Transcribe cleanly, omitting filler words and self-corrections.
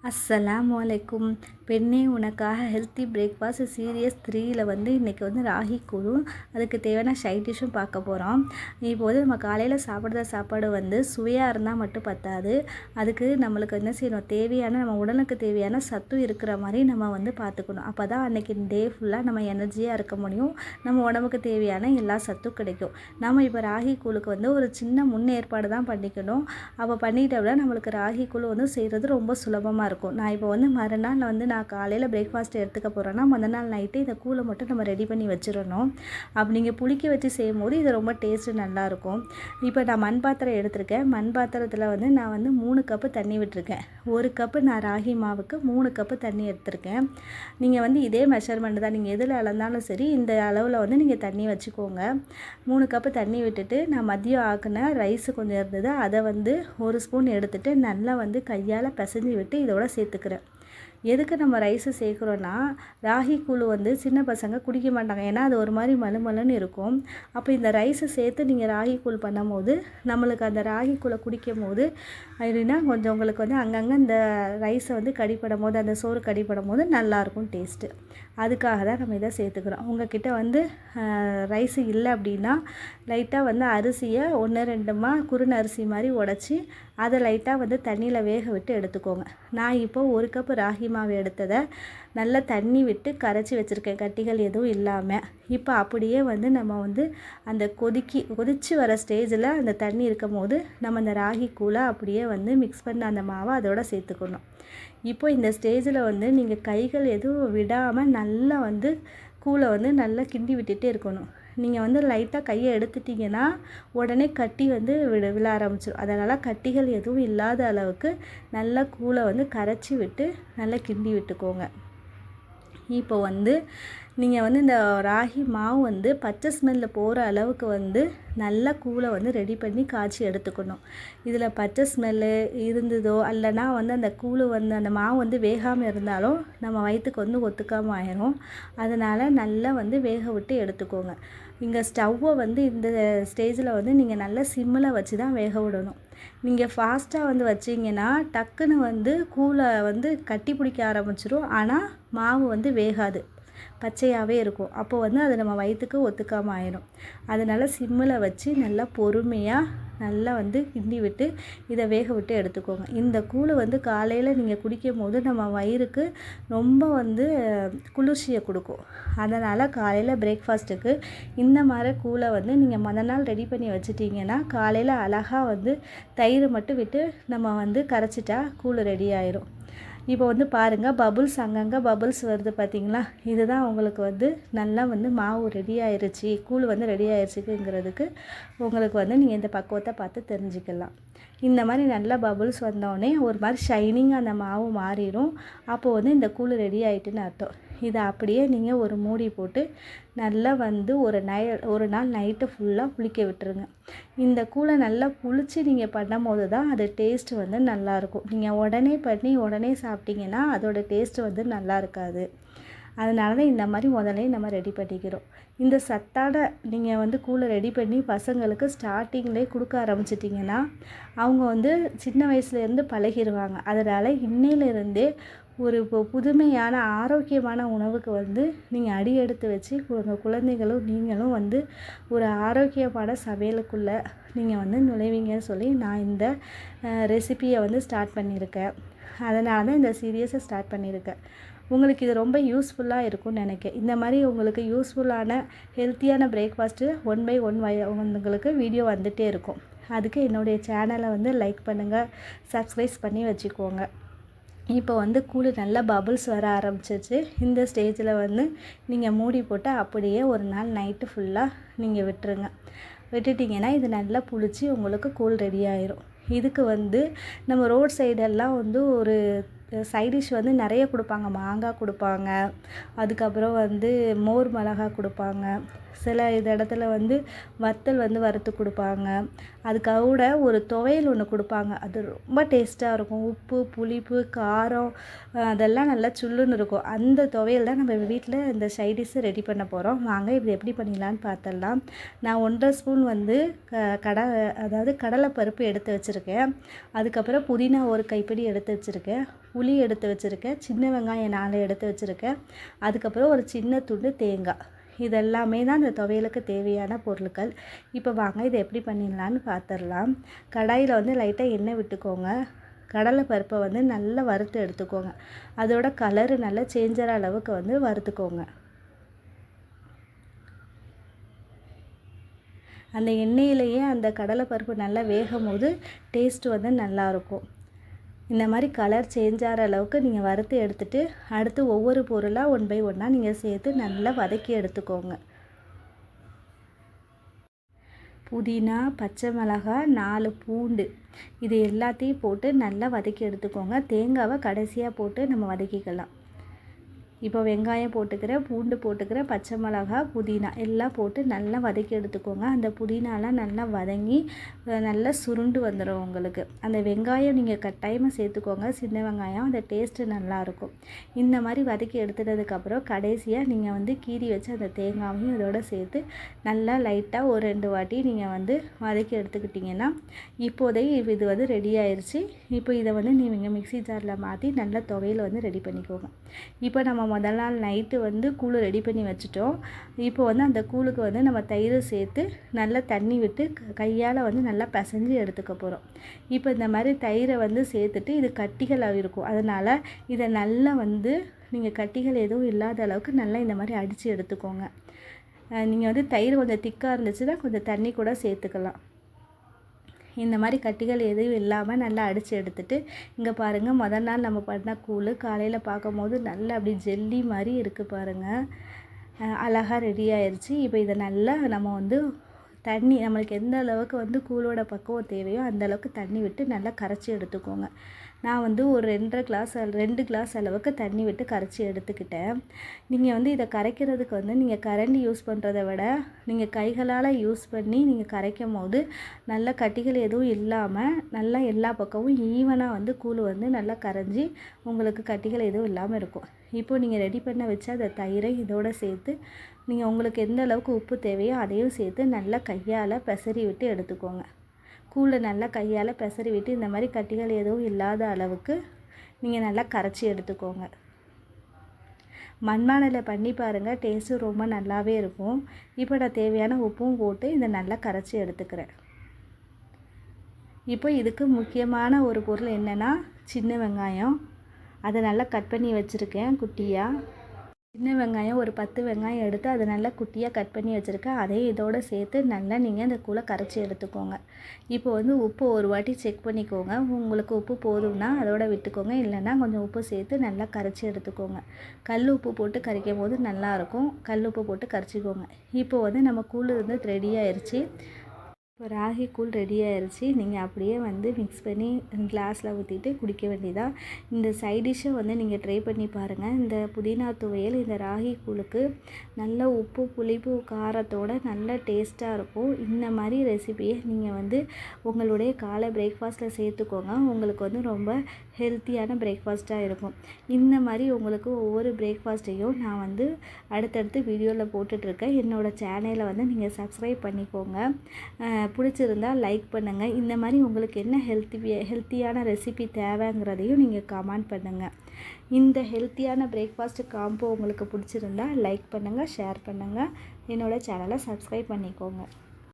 அஸ்ஸலாமு அலைக்கும். பெண்ணே உனக்காக ஹெல்த்தி பிரேக்ஃபாஸ்ட் சீரியஸ் 3ல் இன்றைக்கி ராகி கூழும் அதுக்கு தேவையான சைட் டிஷ்ஷும் பார்க்க போகிறோம். இப்போது நம்ம காலையில் சாப்பிட்ற சாப்பாடு சுவையாக இருந்தால் மட்டும் பத்தாது. அதுக்கு நம்மளுக்கு என்ன செய்யணும், தேவையான நம்ம உடலுக்கு தேவையான சத்து இருக்கிற மாதிரி நம்ம பார்த்துக்கணும். அப்போ தான் அன்றைக்கி டே ஃபுல்லாக நம்ம எனர்ஜியாக இருக்க முடியும். நம்ம உடம்புக்கு தேவையான எல்லா சத்தும் கிடைக்கும். நம்ம இப்போ ராகி கூழுக்கு ஒரு சின்ன முன்னேற்பாடு தான் பண்ணிக்கணும். அப்போ பண்ணிட்டோம்னா நம்மளுக்கு ராகி கூழ் செய்கிறது ரொம்ப சுலபமாக இருக்கும். நான் இப்போ மறுநாள் நான் காலையில் பிரேக்ஃபாஸ்ட் எடுத்துக்க போகிறேன்னா முதல் நாள் நைட்டு இந்த கூழை மட்டும் நம்ம ரெடி பண்ணி வச்சிடணும். அப்படி நீங்கள் புளிக்க வச்சு செய்யும் போது இது ரொம்ப டேஸ்ட்டு நல்லாயிருக்கும். இப்போ நான் மண் பாத்திரம் எடுத்திருக்கேன். மண் பாத்திரத்தில் நான் 3 கப்பு தண்ணி விட்டுருக்கேன். 1 கப்பு நான் ராகி மாவுக்கு 3 கப்பு தண்ணி எடுத்திருக்கேன். நீங்கள் இதே மெஷர்மெண்ட் தான், நீங்கள் எதில் அளந்தாலும் சரி இந்த அளவில் நீங்கள் தண்ணி வச்சுக்கோங்க. 3 கப்பு தண்ணி விட்டுட்டு நான் மதியம் ஆக்குன ரைஸு கொஞ்சம் இருந்தது, அதை 1 ஸ்பூன் எடுத்துகிட்டு நல்லா கையால் பிசைஞ்சு விட்டு இதோட சேர்த்துக்கிறேன். எதுக்கு நம்ம ரைஸு சேர்க்குறோன்னா, ராகி கூழ் சின்ன பசங்க குடிக்க மாட்டாங்க. ஏன்னா அது ஒரு மாதிரி மலுமலுன்னு இருக்கும். அப்போ இந்த ரைஸை சேர்த்து நீங்கள் ராகி கூழ் பண்ணும் போது நம்மளுக்கு அந்த ராகி கூழை குடிக்கும் போது அப்படின்னா கொஞ்சம் உங்களுக்கு அங்கங்கே இந்த ரைஸை கடிப்படும் போது, அந்த சோறு கடிப்படும் போது நல்லாயிருக்கும் டேஸ்ட்டு. அதுக்காக தான் நம்ம இதை சேர்த்துக்கிறோம். உங்கள்கிட்ட ரைஸு இல்லை அப்படின்னா லைட்டாக அரிசியை 1-2 குறுன அரிசி மாதிரி உடச்சி அதை லைட்டாக தண்ணியில் வேக விட்டு எடுத்துக்கோங்க. நான் இப்போது 1 கப்பு ராகி மாவு எடுத்ததை நல்லா தண்ணி விட்டு கரைச்சி வச்சுருக்கேன், கட்டிகள் எதுவும் இல்லாமல். இப்போ அப்படியே நம்ம அந்த கொதித்து வர ஸ்டேஜில் அந்த தண்ணி இருக்கும் போது நம்ம அந்த ராகி கூழை அப்படியே மிக்ஸ் பண்ண அந்த மாவை அதோட சேர்த்துக்கணும். இப்போ இந்த ஸ்டேஜில் நீங்கள் கைகள் எதுவும் விடாமல் நல்லா கூழை நல்லா கிண்டி விட்டுட்டே இருக்கணும். நீங்கள் லைட்டாக கையை எடுத்துட்டிங்கன்னா உடனே கட்டி விழ ஆரம்பிச்சிடும். அதனால் கட்டிகள் எதுவும் இல்லாத அளவுக்கு நல்லா கூழை கரைச்சி விட்டு நல்லா கிண்டி விட்டுக்கோங்க. இப்போ நீங்கள் இந்த ராகி மாவு பச்சை ஸ்மெல்லில் போகிற அளவுக்கு நல்லா கூழை ரெடி பண்ணி காய்ச்சி எடுத்துக்கணும். இதில் பச்சை ஸ்மெல்லு இருந்ததோ இல்லைனா அந்த கூழ் அந்த மாவு வேகாமல் இருந்தாலும் நம்ம வயிற்றுக்கு ஒத்துக்காமல் ஆயிரும். அதனால் நல்லா வேக விட்டு எடுத்துக்கோங்க. இங்கே ஸ்டவ்வை இந்த ஸ்டேஜில் நீங்கள் நல்லா சிம்மில் வச்சு தான் வேக விடணும். நீங்கள் ஃபாஸ்ட்டாக வச்சிங்கன்னா டக்குன்னு கூழை கட்டி பிடிக்க ஆரம்பிச்சிடும். ஆனால் மாவு வேகாது, பச்சையாகவே இருக்கும். அப்போ அது நம்ம வயிற்றுக்கு ஒத்துக்காமல் ஆயிடும். அதனால் சிம்மில் வச்சு நல்லா பொறுமையாக நல்லா கிண்டி விட்டு இதை வேக விட்டு எடுத்துக்கோங்க. இந்த கூழ் காலையில் நீங்கள் குடிக்கும் போது நம்ம வயிறுக்கு ரொம்ப குளிர்ச்சியை கொடுக்கும். அதனால் காலையில் பிரேக்ஃபாஸ்ட்டுக்கு இந்த மாதிரி கூழை நீங்கள் முதல் நாள் ரெடி பண்ணி வச்சிட்டிங்கன்னா காலையில் அழகாக தயிர் மட்டும் விட்டு நம்ம கரைச்சிட்டா கூழ் ரெடி ஆயிரும். இப்போ பாருங்கள், பபுள்ஸ் அங்கங்கே பபுள்ஸ் வருது பார்த்தீங்களா? இதுதான் உங்களுக்கு நல்லா மாவு ரெடி ஆயிடுச்சு, கூழ் ரெடி ஆயிடுச்சுங்கிறதுக்கு உங்களுக்கு நீங்கள் இந்த பக்குவத்தை பார்த்து தெரிஞ்சுக்கலாம். இந்த மாதிரி நல்லா பபுள்ஸ் வந்தோடனே ஒரு மாதிரி ஷைனிங்காக அந்த மாவு மாறிடும். அப்போது இந்த கூழ் ரெடி ஆகிட்டுன்னு அர்த்தம். இதை அப்படியே நீங்கள் ஒரு மூடி போட்டு நல்லா ஒரு நாள் நைட்டு ஃபுல்லாக புளிக்க விட்டுருங்க. இந்த கூழை நல்லா புளிச்சு நீங்கள் பண்ணும் போது தான் அது டேஸ்ட்டு நல்லாயிருக்கும். நீங்கள் உடனே பண்ணி உடனே சாப்பிட்டிங்கன்னா அதோட டேஸ்ட்டு நல்லா இருக்காது. அதனால தான் இந்த மாதிரி முதலே நம்ம ரெடி பண்ணிக்கிறோம். இந்த சத்தான நீங்கள் கூழை ரெடி பண்ணி பசங்களுக்கு ஸ்டார்டிங்லேயே கொடுக்க ஆரம்பிச்சிட்டிங்கன்னா அவங்க சின்ன வயசுலேருந்து பழகிடுவாங்க. அதனால் இன்னையிலேருந்தே ஒரு புதுமையான ஆரோக்கியமான உணவுக்கு நீங்கள் அடி எடுத்து வச்சு உங்கள் குழந்தைகளும் நீங்களும் ஒரு ஆரோக்கியமான சமையலுக்குள்ளே நீங்கள் நுழைவீங்கன்னு சொல்லி நான் இந்த ரெசிபியை ஸ்டார்ட் பண்ணியிருக்கேன். அதனால தான் இந்த சீரியஸை ஸ்டார்ட் பண்ணியிருக்கேன். உங்களுக்கு இது ரொம்ப யூஸ்ஃபுல்லாக இருக்கும்னு நினைக்கிறேன். இந்த மாதிரி உங்களுக்கு யூஸ்ஃபுல்லான ஹெல்த்தியான பிரேக்ஃபாஸ்ட்டு 1 by 1 உங்களுக்கு வீடியோ வந்துகிட்டே இருக்கும். அதுக்கு என்னுடைய சேனலை லைக் பண்ணுங்கள், சப்ஸ்கிரைப் பண்ணி வச்சுக்கோங்க. இப்போ கூழ் நல்லா பபுள்ஸ் வர ஆரம்பிச்சிச்சு. இந்த ஸ்டேஜில் நீங்கள் மூடி போட்டு அப்படியே ஒரு நாள் நைட்டு ஃபுல்லாக நீங்கள் விட்டுட்டிங்கன்னா இது நல்லா புளிச்சு உங்களுக்கு கூழ் ரெடி ஆயிரும். இதுக்கு நம்ம ரோட் சைடெல்லாம் ஒரு சைடிஷ் நிறைய கொடுப்பாங்க. மாங்காய் கொடுப்பாங்க, அதுக்கப்புறம் மோர் மிளகா கொடுப்பாங்க, சில இடத்துல வத்தல் வறுத்து கொடுப்பாங்க. அதுக்கூட ஒரு துவையல் ஒன்று கொடுப்பாங்க. அது ரொம்ப டேஸ்ட்டாக இருக்கும். உப்பு, புளிப்பு, காரம் அதெல்லாம் நல்லா சுள்ளுன்னு இருக்கும். அந்த துவையல் தான் நம்ம வீட்டில் இந்த சைடிஷ் ரெடி பண்ண போகிறோம். வாங்க இப்படி எப்படி பண்ணிடலான்னு பார்த்துடலாம். நான் 1.5 ஸ்பூன் அதாவது கடலைப்பருப்பு எடுத்து வச்சுருக்கேன். அதுக்கப்புறம் புதினா ஒரு கைப்பிடி எடுத்து வச்சுருக்கேன். புளி எடுத்து வச்சுருக்கேன், சின்ன வெங்காயம் 4 எடுத்து வச்சுருக்கேன், அதுக்கப்புறம் ஒரு சின்ன துண்டு தேங்காய். இதெல்லாமே தான் இந்த துவையலுக்கு தேவையான பொருட்கள். இப்போ வாங்க இதை எப்படி பண்ணிடலான்னு பார்த்துடலாம். கடாயில் வந்து லைட்டாக எண்ணெய் விட்டுக்கோங்க. கடலை பருப்பை வந்து நல்லா வறுத்து எடுத்துக்கோங்க. அதோட கலரு நல்லா சேஞ்சர் அளவுக்கு வந்து வறுத்துக்கோங்க. அந்த எண்ணெயிலேயே அந்த கடலை பருப்பு நல்லா வேகும் போது டேஸ்ட்டு வந்து நல்லாயிருக்கும். இந்த மாதிரி கலர் சேஞ்ச் ஆகிற அளவுக்கு நீங்கள் வறுத்து எடுத்துகிட்டு அடுத்து ஒவ்வொரு பொருளாக 1 பை 1 நீங்கள் சேர்த்து நல்லா வதக்கி எடுத்துக்கோங்க. புதினா, பச்சை மிளகாய், 4 பூண்டு இது எல்லாத்தையும் போட்டு நல்லா வதக்கி எடுத்துக்கோங்க. தேங்காவை கடைசியாக போட்டு நம்ம வதக்கிக்கலாம். இப்போ வெங்காயம் போட்டுக்கிறேன், பூண்டு போட்டுக்கிறேன், பச்சை மிளகாய், புதினா எல்லாம் போட்டு நல்லா வதக்கி எடுத்துக்கோங்க. அந்த புதினாலாம் நல்லா வதங்கி நல்லா சுருண்டு வந்துடும் உங்களுக்கு. அந்த வெங்காயம் நீங்கள் கட்டாயமாக சேர்த்துக்கோங்க, சின்ன வெங்காயம், அந்த டேஸ்ட்டு நல்லாயிருக்கும். இந்த மாதிரி வதக்கி எடுத்துட்டதுக்கப்புறம் கடைசியாக நீங்கள் வந்து கீறி வச்சு அந்த தேங்காயும் இதோட சேர்த்து நல்லா லைட்டாக ஒரு 2 வாட்டி நீங்கள் வந்து வதக்கி எடுத்துக்கிட்டிங்கன்னா இப்போதைக்கு இது வந்து ரெடி ஆயிடுச்சு. இப்போ இதை வந்து நீங்கள் மிக்ஸி ஜாரில் மாற்றி நல்லா துவையல் வந்து ரெடி பண்ணிக்கோங்க. இப்போ நம்ம முதல் நாள் நைட்டு வந்து கூழ் ரெடி பண்ணி வச்சுட்டோம். இப்போ வந்து அந்த கூழுக்கு வந்து நம்ம தயிர் சேர்த்து நல்லா தண்ணி விட்டு கையால் வந்து நல்லா பிசைஞ்சு எடுத்துக்க போகிறோம். இப்போ இந்த மாதிரி தயிரை வந்து சேர்த்துட்டு இது கட்டிகளாக இருக்கும், அதனால் இதை நல்லா வந்து நீங்கள் கட்டிகள் எதுவும் இல்லாத அளவுக்கு நல்லா இந்த மாதிரி அடித்து எடுத்துக்கோங்க. நீங்கள் வந்து தயிர் கொஞ்சம் திக்காக இருந்துச்சுன்னா கொஞ்சம் தண்ணி கூட சேர்த்துக்கலாம். இந்த மாதிரி கட்டிகள் எதுவும் இல்லாமல் நல்லா அடித்து எடுத்துகிட்டு இங்கே பாருங்கள், முதல் நாள் நம்ம பண்ண கூழ் காலையில் பார்க்கும்போது நல்லா அப்படி ஜெல்லி மாதிரி இருக்குது பாருங்கள், அழகாக ரெடி ஆயிடுச்சு. இப்போ இதை நல்லா நம்ம வந்து தண்ணி நம்மளுக்கு எந்த அளவுக்கு வந்து கூழோட பக்குவம் தேவையோ அந்த அளவுக்கு தண்ணி விட்டு நல்லா கரைச்சி எடுத்துக்கோங்க. நான் வந்து ஒரு 2 கிளாஸ் அளவுக்கு தண்ணி விட்டு கரைச்சி எடுத்துக்கிட்டேன். நீங்கள் வந்து இதை கரைக்கிறதுக்கு வந்து நீங்கள் கரண்டி யூஸ் பண்ணுறத விட நீங்கள் கைகளால் யூஸ் பண்ணி நீங்கள் கரைக்கும் போது நல்ல கட்டிகள் எதுவும் இல்லாமல் நல்லா எல்லா பக்கமும் ஈவனாக வந்து கூழ் வந்து நல்லா கரைஞ்சி உங்களுக்கு கட்டிகள் எதுவும் இல்லாமல் இருக்கும். இப்போது நீங்கள் ரெடி பண்ண வச்ச அந்த தயிரை இதோடு சேர்த்து நீங்கள் உங்களுக்கு எந்த அளவுக்கு உப்பு தேவையோ அதையும் சேர்த்து நல்லா கையால் பெசரி விட்டு எடுத்துக்கோங்க. கூழை நல்லா கையால் பெசரி விட்டு இந்த மாதிரி கட்டிகள் எதுவும் இல்லாத அளவுக்கு நீங்கள் நல்லா கரைச்சி எடுத்துக்கோங்க. மண்பானையில் பண்ணி பாருங்கள், டேஸ்ட்டு ரொம்ப நல்லாவே இருக்கும். இப்போ நான் தேவையான உப்பும் போட்டு இதை நல்லா கரைச்சி எடுத்துக்கிறேன். இப்போ இதுக்கு முக்கியமான ஒரு பொருள் என்னென்னா சின்ன வெங்காயம். அதை நல்லா கட் பண்ணி வச்சுருக்கேன் குட்டியாக. சின்ன வெங்காயம் ஒரு 10 வெங்காயம் எடுத்து அதை நல்லா குட்டியாக கட் பண்ணி வச்சுருக்கேன். அதையும் இதோடு சேர்த்து நல்லா நீங்கள் இந்த கூழை கரைச்சி எடுத்துக்கோங்க. இப்போ வந்து உப்பு ஒரு வாட்டி செக் பண்ணிக்கோங்க. உங்களுக்கு உப்பு போதும்னா அதோட விட்டுக்கோங்க, இல்லைன்னா கொஞ்சம் உப்பு சேர்த்து நல்லா கரைச்சி எடுத்துக்கோங்க. கல் உப்பு போட்டு கரைக்கும் போது நல்லாயிருக்கும், கல் உப்பு போட்டு கரைச்சிக்கோங்க. இப்போ வந்து நம்ம கூழ் வந்து ரெடி ஆயிடுச்சு. இப்போ ராகி கூழ் ரெடி ஆயிடுச்சு. நீங்கள் அப்படியே வந்து மிக்ஸ் பண்ணி கிளாஸில் ஊற்றிட்டு குடிக்க வேண்டியதான். இந்த சைட் டிஷ்ஷை வந்து நீங்கள் ட்ரை பண்ணி பாருங்கள். இந்த புதினா துவையல் இந்த ராகி கூழுக்கு நல்ல உப்பு புளிப்பு காரத்தோடு நல்ல டேஸ்ட்டாக இருக்கும். இந்த மாதிரி ரெசிபியை நீங்கள் வந்து உங்களுடைய காலை பிரேக்ஃபாஸ்ட்டில் சேர்த்துக்கோங்க. உங்களுக்கு வந்து ரொம்ப ஹெல்த்தியான பிரேக்ஃபாஸ்ட்டாக இருக்கும். இந்த மாதிரி உங்களுக்கு ஒவ்வொரு பிரேக்ஃபாஸ்ட்டையும் நான் வந்து அடுத்தடுத்து வீடியோவில் போட்டுட்ருக்கேன். என்னோடய சேனலை வந்து நீங்கள் சப்ஸ்கிரைப் பண்ணிக்கோங்க. பிடிச்சிருந்தால் லைக் பண்ணுங்கள். இந்த மாதிரி உங்களுக்கு என்ன ஹெல்த்தியான ரெசிபி தேவைங்கிறதையும் நீங்கள் கமெண்ட் பண்ணுங்கள். இந்த ஹெல்த்தியான பிரேக்ஃபாஸ்ட் காம்போ உங்களுக்கு பிடிச்சிருந்தா லைக் பண்ணுங்கள், ஷேர் பண்ணுங்கள், என்னோடய சேனலை சப்ஸ்கிரைப் பண்ணிக்கோங்க.